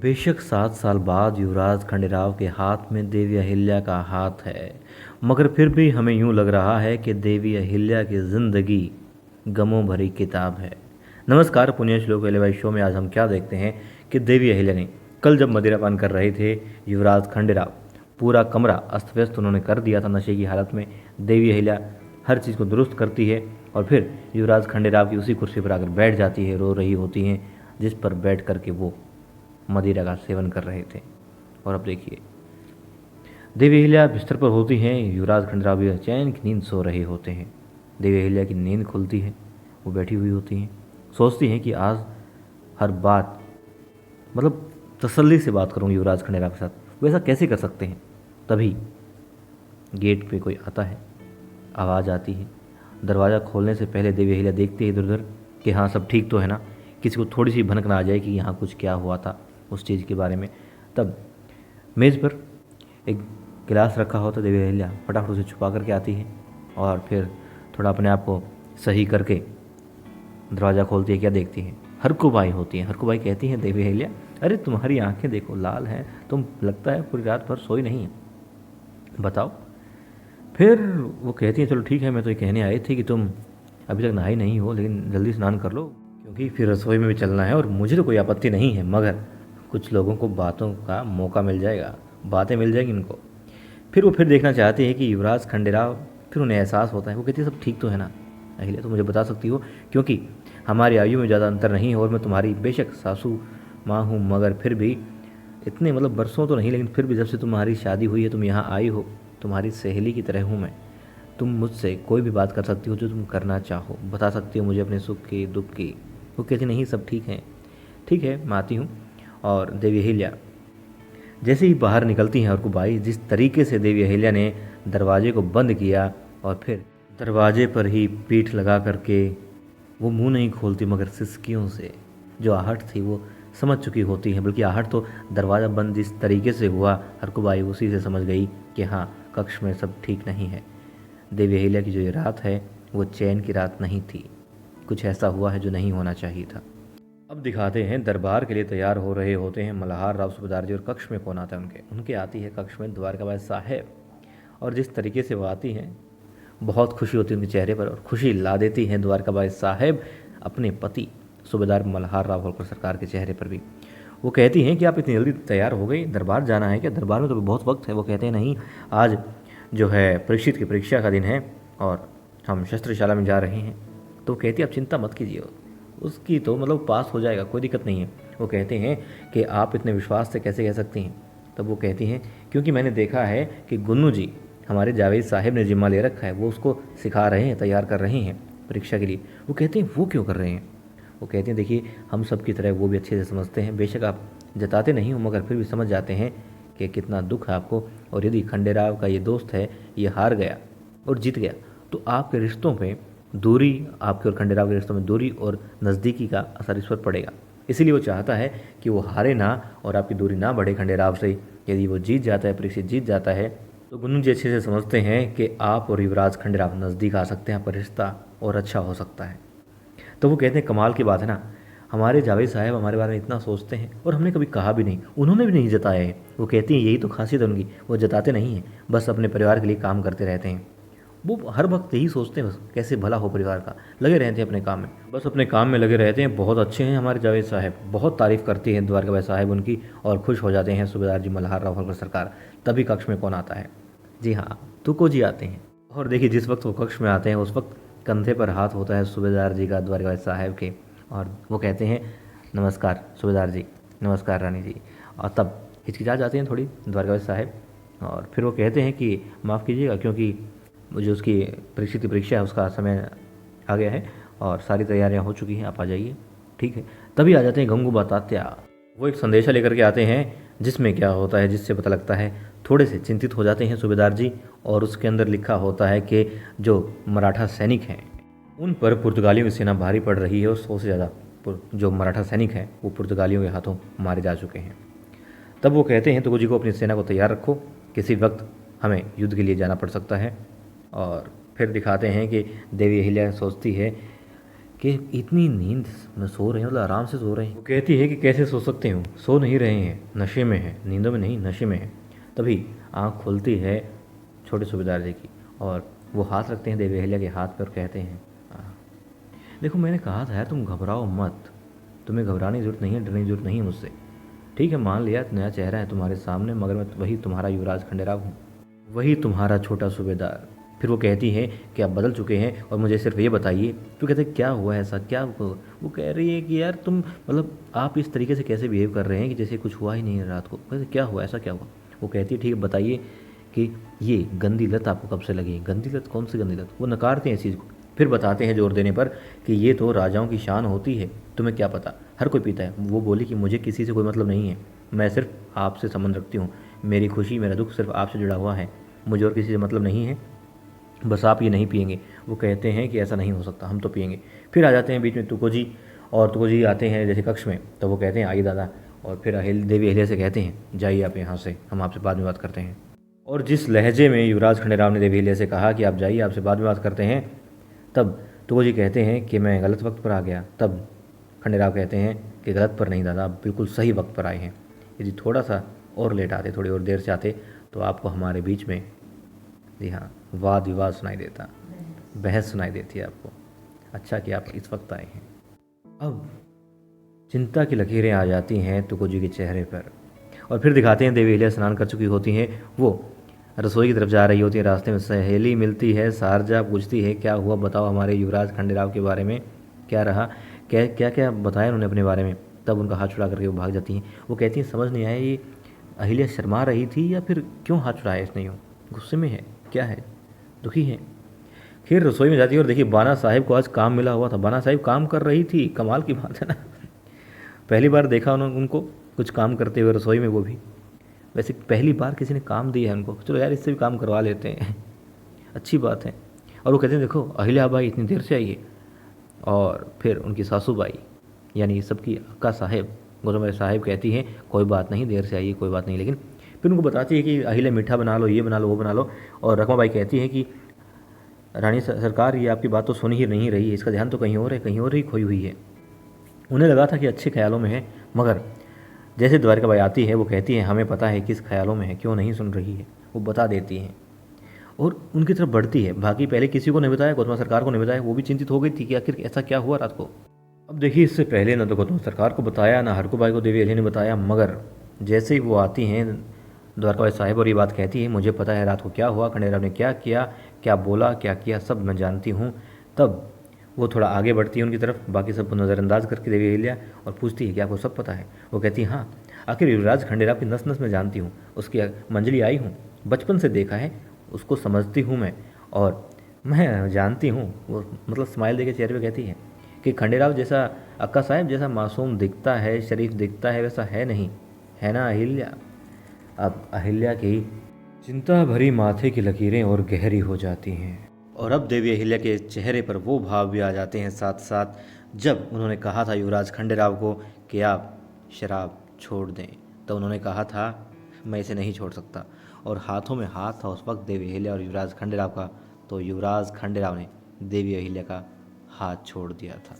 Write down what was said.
बेशक 7 साल बाद युवराज खंडेराव के हाथ में देवी अहिल्या का हाथ है, मगर फिर भी हमें यूं लग रहा है कि देवी अहिल्या की ज़िंदगी गमों भरी किताब है। नमस्कार, पुण्यश्लोक एलेवाई शो में आज हम क्या देखते हैं कि देवी अहिल्या ने कल जब मदिरापान कर रहे थे युवराज खंडेराव, पूरा कमरा अस्त व्यस्त उन्होंने कर दिया था नशे की हालत में। देवी अहिल्या हर चीज़ को दुरुस्त करती है और फिर युवराज खंडेराव की उसी कुर्सी पर आकर बैठ जाती है, रो रही होती हैं जिस पर बैठ कर के वो मदिरा का सेवन कर रहे थे। और अब देखिए, देवी अहिल्या बिस्तर पर होती हैं, युवराज खंडेराव भी चैन की नींद सो रहे होते हैं। देवी अहिल्या की नींद खुलती है, वो बैठी हुई होती हैं, सोचती हैं कि आज हर बात मतलब तसल्ली से बात करूँगी युवराज खंडेराव के साथ। वो ऐसा कैसे कर सकते हैं? तभी गेट पे कोई आता है, आवाज़ आती है। दरवाज़ा खोलने से पहले देवी अहिल्या देखती है इधर उधर कि हाँ सब ठीक तो है ना, किसी को थोड़ी सी भनक ना आ जाए कि यहाँ कुछ क्या हुआ था उस चीज़ के बारे में। तब मेज़ पर एक गिलास रखा होता, देवी अहिल्या फटाफट उसे छुपा करके आती है और फिर थोड़ा अपने आप को सही करके दरवाज़ा खोलती है। क्या देखती है? हरकुबाई होती है। हरकुबाई कहती है देवी अहिल्या, अरे तुम्हारी आंखें देखो लाल हैं, तुम लगता है पूरी रात भर सोई नहीं है, बताओ। फिर वो कहती है चलो ठीक है, मैं तो ये कहने आई थी कि तुम अभी तक नहाई नहीं हो, लेकिन जल्दी स्नान कर लो क्योंकि फिर रसोई में भी चलना है। और मुझे तो कोई आपत्ति नहीं है, मगर कुछ लोगों को बातों का मौका मिल जाएगा, बातें मिल जाएगी उनको। फिर वो फिर देखना चाहते हैं कि युवराज खंडेराव, फिर उन्हें एहसास होता है। वो कहती है सब ठीक तो है ना अहिल्या, तो मुझे बता सकती हो क्योंकि हमारी आयु में ज़्यादा अंतर नहीं है और मैं तुम्हारी बेशक सासू माँ हूँ, मगर फिर भी इतने मतलब बरसों तो नहीं, लेकिन फिर भी जब से तुम्हारी शादी हुई है तुम यहाँ आई हो, तुम्हारी सहेली की तरह हूँ मैं। तुम मुझसे कोई भी बात कर सकती हो जो तुम करना चाहो, बता सकती हो मुझे अपने सुख की दुख की। वो कहती नहीं सब ठीक है, ठीक है मैं आती हूँ। और देवी अहिल्या जैसे ही बाहर निकलती हैं, हरकुबाई जिस तरीके से देवी अहिल्या ने दरवाजे को बंद किया और फिर दरवाजे पर ही पीठ लगा करके वो मुंह नहीं खोलती मगर सिसकियों से जो आहट थी वो समझ चुकी होती है, बल्कि आहट तो दरवाज़ा बंद जिस तरीके से हुआ, हरकुबाई उसी से समझ गई कि हाँ कक्ष में सब ठीक नहीं है। देवी अहिल्या की जो ये रात है वो चैन की रात नहीं थी, कुछ ऐसा हुआ है जो नहीं होना चाहिए था। अब दिखाते हैं दरबार के लिए तैयार हो रहे होते हैं मल्हार राव सूबेदार जी, और कक्ष में कौन आता है उनके आती है कक्ष में द्वारकाबाई साहेब। और जिस तरीके से वो आती हैं बहुत खुशी होती है उनके चेहरे पर, और खुशी ला देती हैं द्वारकाबाई साहेब अपने पति सूबेदार मल्हार राव होलकर सरकार के चेहरे पर भी। वो कहती हैं कि आप इतनी जल्दी तैयार हो गई, दरबार जाना है क्या? दरबार में तो बहुत वक्त है। वो कहते हैं नहीं, आज जो है परीक्षित की परीक्षा का दिन है और हम शस्त्रशाला में जा रहे हैं। तो कहती है आप चिंता मत कीजिए, उसकी तो मतलब पास हो जाएगा, कोई दिक्कत नहीं है। वो कहते हैं कि आप इतने विश्वास से कैसे कह सकती हैं? तब वो कहती हैं क्योंकि मैंने देखा है कि गुन्नू जी हमारे जावेद साहब ने जिम्मा ले रखा है, वो उसको सिखा रहे हैं, तैयार कर रहे हैं परीक्षा के लिए। वो कहते हैं वो क्यों कर रहे हैं? वो कहते हैं देखिए हम सब की तरह वो भी अच्छे से समझते हैं, बेशक आप जताते नहीं हो मगर फिर भी समझ जाते हैं कि कितना दुख है आपको, और यदि खंडेराव का ये दोस्त है ये हार गया और जीत गया तो आपके रिश्तों पे दूरी, आपके और खंडेराव के रिश्तों में दूरी और नज़दीकी का असर इस पर पड़ेगा। इसीलिए वो चाहता है कि वो हारे ना और आपकी दूरी ना बढ़े खंडेराव से। यदि वो जीत जाता है, परीक्षित जीत जाता है, तो गुन्नू जी अच्छे से समझते हैं कि आप और युवराज खंडेराव नज़दीक आ सकते हैं, आपका रिश्ता और अच्छा हो सकता है। तो वो कहते हैं कमाल की बात है ना, हमारे जावेद साहब हमारे बारे में इतना सोचते हैं और हमने कभी कहा भी नहीं, उन्होंने भी नहीं जताया है। वो कहती हैं यही तो खासियत है उनकी, वो जताते नहीं हैं, बस अपने परिवार के लिए काम करते रहते हैं। वो हर वक्त यही सोचते हैं बस कैसे भला हो परिवार का, लगे रहते हैं अपने काम में, बस अपने काम में लगे रहते हैं। बहुत अच्छे हैं हमारे जावेद साहब, बहुत तारीफ़ करती हैं द्वारकाबाई साहब उनकी और खुश हो जाते हैं सूबेदार जी मल्हार राव होलकर सरकार। तभी कक्ष में कौन आता है? जी हाँ, तुको जी आते हैं। और देखिए जिस वक्त वो कक्ष में आते हैं उस वक्त कंधे पर हाथ होता है सूबेदार जी का द्वारकाबाई साहब के, और वो कहते हैं नमस्कार सूबेदार जी, नमस्कार रानी जी। और तब हिचकिचा जाते हैं थोड़ी द्वारकाबाई साहब, और फिर वो कहते हैं कि माफ़ कीजिएगा क्योंकि जो उसकी परीक्षित की परीक्षा है उसका समय आ गया है और सारी तैयारियां हो चुकी हैं, आप आ जाइए। ठीक है, तभी आ जाते हैं गंगूबा तात्या। वो एक संदेशा लेकर के आते हैं जिसमें क्या होता है, जिससे पता लगता है, थोड़े से चिंतित हो जाते हैं सूबेदार जी, और उसके अंदर लिखा होता है कि जो मराठा सैनिक हैं उन पर पुर्तगालियों की सेना भारी पड़ रही है और 100 से ज़्यादा जो मराठा सैनिक हैं वो पुर्तगालियों के हाथों मारे जा चुके हैं। तब वो कहते हैं तुगो जी को अपनी सेना को तैयार रखो, किसी वक्त हमें युद्ध के लिए जाना पड़ सकता है। और फिर दिखाते हैं कि देवी अहिल्या सोचती है कि इतनी नींद में सो रहे हैं, मतलब आराम से सो रहे हैं। वो कहती है कि कैसे सो सकते हो, सो नहीं रहे हैं, नशे में है, नींदों में नहीं नशे में है। तभी आँख खुलती है छोटे सूबेदार जी की और वो हाथ रखते हैं देवी अहिल्या के हाथ पर और कहते हैं, देखो मैंने कहा था तुम घबराओ मत, तुम्हें घबराने की जरूरत नहीं है, डरने की जरूरत नहीं है मुझसे। ठीक है, मान लिया नया चेहरा है तुम्हारे सामने, मगर मैं वही तुम्हारा युवराज खंडेराव हूँ, वही तुम्हारा छोटा सूबेदार। फिर वो कहती है कि आप बदल चुके हैं और मुझे सिर्फ ये बताइए। तो कहते क्या हुआ ऐसा, क्या हुआ? वो कह रही है कि यार तुम मतलब आप इस तरीके से कैसे बिहेव कर रहे हैं कि जैसे कुछ हुआ ही नहीं है रात को। कहते क्या हुआ, ऐसा क्या हुआ? वो कहती है ठीक है बताइए कि ये गंदी लत आपको कब से लगी? गंदी लत? कौन सी गंदी लत? वो नकारते हैं इस चीज़ को, फिर बताते हैं जोर देने पर कि ये तो राजाओं की शान होती है, तुम्हें क्या पता, हर कोई पीता है। वो बोली कि मुझे किसी से कोई मतलब नहीं है, मैं सिर्फ आपसे संबंध रखती हूँ, मेरी खुशी मेरा दुख सिर्फ आपसे जुड़ा हुआ है, मुझे और किसी से मतलब नहीं है, बस आप ये नहीं पिएंगे। वो कहते हैं कि ऐसा नहीं हो सकता, हम तो पिएंगे। फिर आ जाते हैं बीच में तुको जी, और तुको जी आते हैं जैसे कक्ष में, तो वो कहते हैं आइए दादा, और फिर देवी अहिल्या से कहते हैं जाइए आप यहाँ से, हम आपसे बाद में बात करते हैं। और जिस लहजे में युवराज खंडेराव ने देवी अहिल्या से कहा कि आप जाइए आपसे बाद में बात करते हैं, तब तुको जी कहते हैं कि मैं गलत वक्त पर आ गया। तब खंडेराव कहते हैं कि गलत पर नहीं दादा, आप बिल्कुल सही वक्त पर आए हैं, यदि थोड़ा सा और लेट आते, थोड़ी और देर से आते तो आपको हमारे बीच में, जी हाँ, वाद विवाद सुनाई देता, बहस सुनाई देती है आपको। अच्छा कि आप इस वक्त आए हैं। अब चिंता की लकीरें आ जाती हैं तुको जी के चेहरे पर, और फिर दिखाते हैं देवी अहिल्या स्नान कर चुकी होती हैं, वो रसोई की तरफ जा रही होती है। रास्ते में सहेली मिलती है, शारजा पूछती है क्या हुआ बताओ हमारे युवराज खंडेराव के बारे में, क्या रहा, क्या क्या क्या बताया उन्होंने अपने बारे में। तब उनका हाथ छुड़ा करके वो भाग जाती हैं। वो कहती हैं समझ नहीं आया ये अहिल्या शर्मा रही थी या फिर क्यों हाथ छुड़ाया इसने, यूँ गुस्से में है, क्या है, दुखी है। फिर रसोई में जाती है और देखिए बाना साहिब को आज काम मिला हुआ था, बाना साहिब काम कर रही थी, कमाल की बात है ना। पहली बार देखा उन्होंने उनको कुछ काम करते हुए रसोई में, वो भी वैसे पहली बार किसी ने काम दिया है उनको, चलो यार इससे भी काम करवा लेते हैं, अच्छी बात है। और वो कहते हैं देखो अहिल्या बाई इतनी देर से आई है। और फिर उनकी सासू बाई यानी सबकी अक्का साहेब गौतम साहेब कहती हैं कोई बात नहीं, देर से आई है कोई बात नहीं, लेकिन फिर उनको बताती है कि अहिल्या मीठा बना लो, ये बना लो, वो बना लो। और रकमा बाई कहती है कि रानी सरकार ये आपकी बात तो सुन ही नहीं रही है, इसका ध्यान तो कहीं और है, कहीं और ही खोई हुई है। उन्हें लगा था कि अच्छे ख्यालों में है, मगर जैसे द्वारका बाई आती है वो कहती है हमें पता है किस ख्यालों में है, क्यों नहीं सुन रही है, वो बता देती हैं और उनकी तरफ बढ़ती है। बाकी पहले किसी को नहीं बताया, गौतम सरकार को नहीं बताया, वो भी चिंतित हो गई थी कि आखिर ऐसा क्या हुआ रात को। अब देखिए इससे पहले ना तो गौतम सरकार को बताया, ना हरकू बाई को देवी अहिल्या ने बताया, मगर जैसे ही वो आती हैं द्वारका बाई साहिब और ये बात कहती है मुझे पता है रात को क्या हुआ, खंडेराव ने क्या किया, क्या बोला, क्या किया, सब मैं जानती हूँ। तब वो थोड़ा आगे बढ़ती है उनकी तरफ, बाकी सबको नज़रअंदाज करके देवी अहिल्या, और पूछती है कि आपको सब पता है। वो कहती है हाँ, आखिर युवराज खंडेराव की नस नस में जानती हूँ, उसकी मंजली आई हूँ, बचपन से देखा है, उसको समझती हूँ मैं, और मैं जानती हूँ। वो मतलब स्माइल देके चेहरे पे कहती है कि खंडेराव जैसा अक्का साहब जैसा मासूम दिखता है, शरीफ दिखता है, वैसा है नहीं, है ना अहिल्या। अब अहिल्या की चिंता भरी माथे की लकीरें और गहरी हो जाती हैं, और अब देवी अहिल्या के चेहरे पर वो भाव भी आ जाते हैं साथ साथ जब उन्होंने कहा था युवराज खंडेराव को कि आप शराब छोड़ दें, तो उन्होंने कहा था मैं इसे नहीं छोड़ सकता, और हाथों में हाथ था उस वक्त देवी अहिल्या और युवराज खंडेराव का, तो युवराज खंडेराव ने देवी अहिल्या का हाथ छोड़ दिया था।